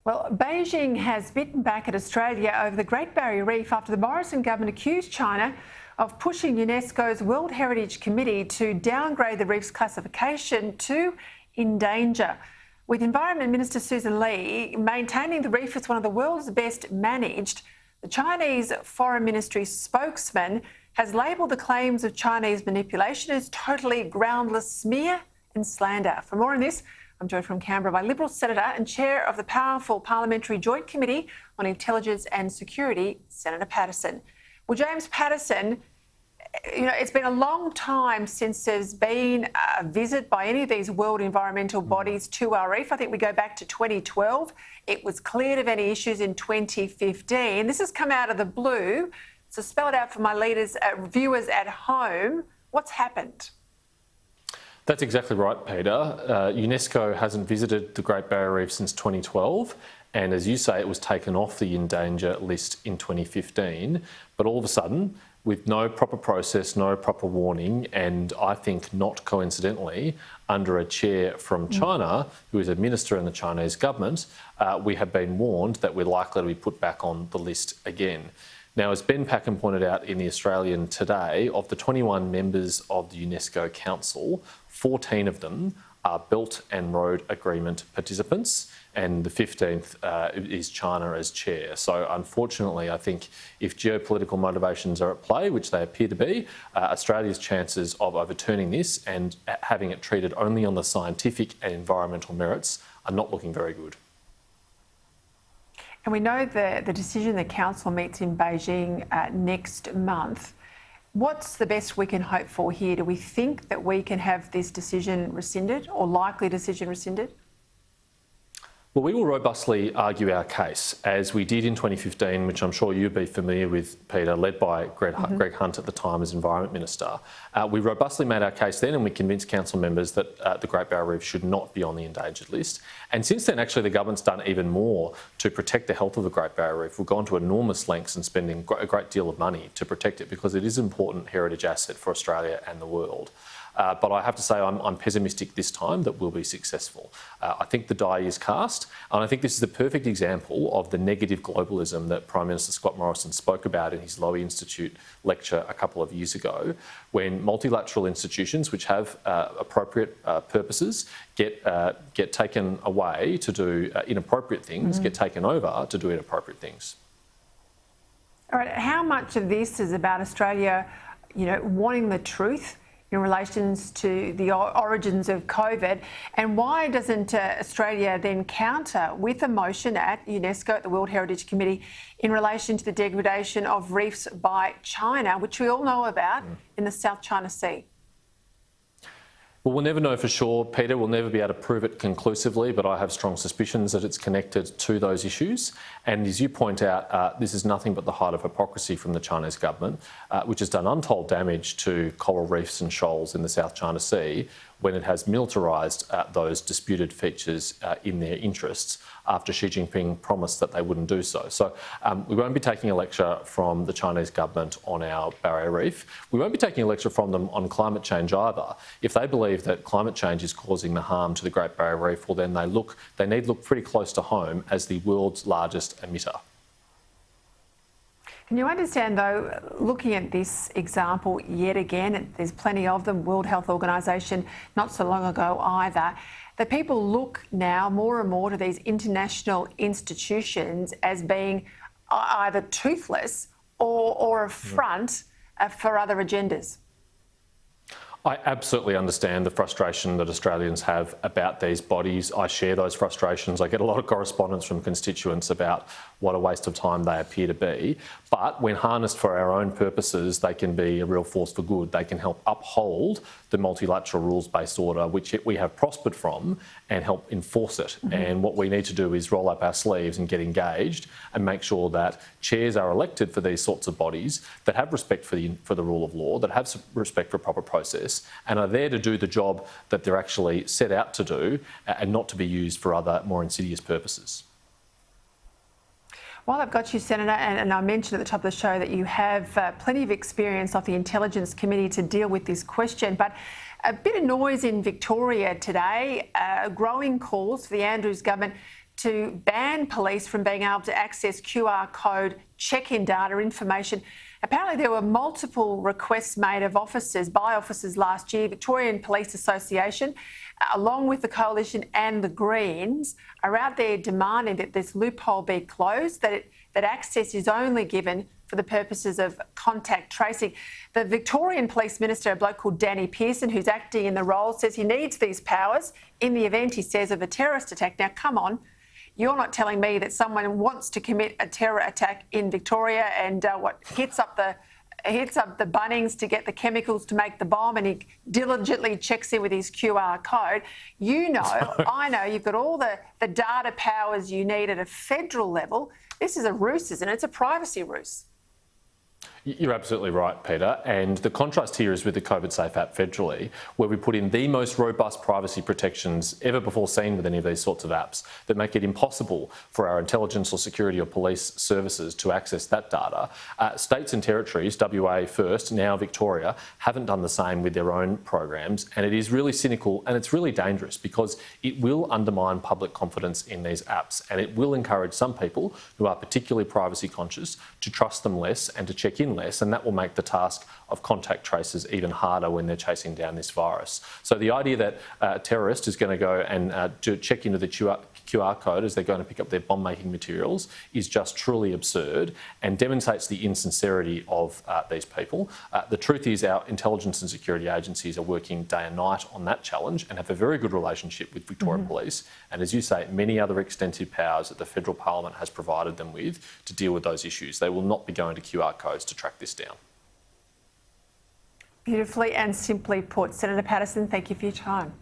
Well, Beijing has bitten back at Australia over the Great Barrier Reef after the Morrison government accused China of pushing UNESCO's World Heritage Committee to downgrade the reef's classification to in danger, with Environment Minister Susan Lee maintaining the reef as one of the world's best managed. The Chinese Foreign Ministry spokesman has labelled the claims of Chinese manipulation as totally groundless smear and slander. For more on this, I'm joined from Canberra by Liberal Senator and Chair of the powerful Parliamentary Joint Committee on Intelligence and Security, Senator Paterson. Well, James Paterson, it's been a long time since there's been a visit by any of these world environmental bodies to our reef. I think we go back to 2012. It was cleared of any issues in 2015. This has come out of the blue. So spell it out for my viewers at home. What's happened? That's exactly right, Peter. UNESCO hasn't visited the Great Barrier Reef since 2012, and as you say, it was taken off the in danger list in 2015. But all of a sudden, with no proper process, no proper warning, and I think not coincidentally, under a chair from China, who is a minister in the Chinese government, we have been warned that we're likely to be put back on the list again. Now, as Ben Packham pointed out in The Australian today, of the 21 members of the UNESCO Council, 14 of them are Belt and Road Agreement participants, and the 15th is China as chair. So unfortunately, I think if geopolitical motivations are at play, which they appear to be, Australia's chances of overturning this and having it treated only on the scientific and environmental merits are not looking very good. And we know the decision the Council meets in Beijing next month. What's the best we can hope for here? Do we think that we can have this decision rescinded or likely decision rescinded? Well, we will robustly argue our case, as we did in 2015, which I'm sure you'd be familiar with, Peter, led by Greg Hunt at the time as Environment Minister. We robustly made our case then, and we convinced council members that the Great Barrier Reef should not be on the endangered list. And since then, actually, the government's done even more to protect the health of the Great Barrier Reef. We've gone to enormous lengths and spending a great deal of money to protect it because it is an important heritage asset for Australia and the world. But I have to say I'm pessimistic this time that we'll be successful. I think the die is cast, and I think this is a perfect example of the negative globalism that Prime Minister Scott Morrison spoke about in his Lowy Institute lecture a couple of years ago, when multilateral institutions which have appropriate purposes get taken away to do inappropriate things, get taken over to do inappropriate things. All right, how much of this is about Australia, wanting the truth in relation to the origins of COVID, and why doesn't Australia then counter with a motion at UNESCO, at the World Heritage Committee, in relation to the degradation of reefs by China, which we all know about in the South China Sea? Well, we'll never know for sure, Peter. We'll never be able to prove it conclusively, but I have strong suspicions that it's connected to those issues. And as you point out, this is nothing but the height of hypocrisy from the Chinese government, which has done untold damage to coral reefs and shoals in the South China Sea when it has militarised those disputed features in their interests after Xi Jinping promised that they wouldn't do so. So we won't be taking a lecture from the Chinese government on our barrier reef. We won't be taking a lecture from them on climate change either. If they believe that climate change is causing the harm to the Great Barrier Reef, well then they need to look pretty close to home as the world's largest emitter. Can you understand, though, looking at this example yet again, there's plenty of them, World Health Organization not so long ago either, that people look now more and more to these international institutions as being either toothless or a front for other agendas? I absolutely understand the frustration that Australians have about these bodies. I share those frustrations. I get a lot of correspondence from constituents about what a waste of time they appear to be. But when harnessed for our own purposes, they can be a real force for good. They can help uphold the multilateral rules-based order, which we have prospered from, and help enforce it. And what we need to do is roll up our sleeves and get engaged and make sure that chairs are elected for these sorts of bodies that have respect for the rule of law, that have respect for proper process, and are there to do the job that they're actually set out to do and not to be used for other more insidious purposes. While I've got you, Senator, and I mentioned at the top of the show that you have plenty of experience off the Intelligence Committee to deal with this question, but a bit of noise in Victoria today, growing calls for the Andrews government to ban police from being able to access QR code check-in data information. Apparently there were multiple requests made of officers, by officers last year. Victorian Police Association, along with the Coalition and the Greens, are out there demanding that this loophole be closed, that access is only given for the purposes of contact tracing. The Victorian Police Minister, a bloke called Danny Pearson, who's acting in the role, says he needs these powers in the event, he says, of a terrorist attack. Now, come on. You're not telling me that someone wants to commit a terror attack in Victoria and hits up the Bunnings to get the chemicals to make the bomb, and he diligently checks in with his QR code. You know, I know, you've got all the data powers you need at a federal level. This is a ruse, isn't it? It's a privacy ruse. You're absolutely right, Peter. And the contrast here is with the COVID Safe app federally, where we put in the most robust privacy protections ever before seen with any of these sorts of apps that make it impossible for our intelligence or security or police services to access that data. States and territories, WA first, now Victoria, haven't done the same with their own programs. And it is really cynical and it's really dangerous because it will undermine public confidence in these apps, and it will encourage some people who are particularly privacy conscious to trust them less and to check in less, and that will make the task of contact tracers even harder when they're chasing down this virus. So the idea that a terrorist is going to go and check into the QR code as they're going to pick up their bomb-making materials is just truly absurd and demonstrates the insincerity of these people. The truth is our intelligence and security agencies are working day and night on that challenge and have a very good relationship with Victoria Police, and as you say, many other extensive powers that the federal parliament has provided them with to deal with those issues. They will not be going to QR codes to track this down. Beautifully and simply put. Senator Paterson, thank you for your time.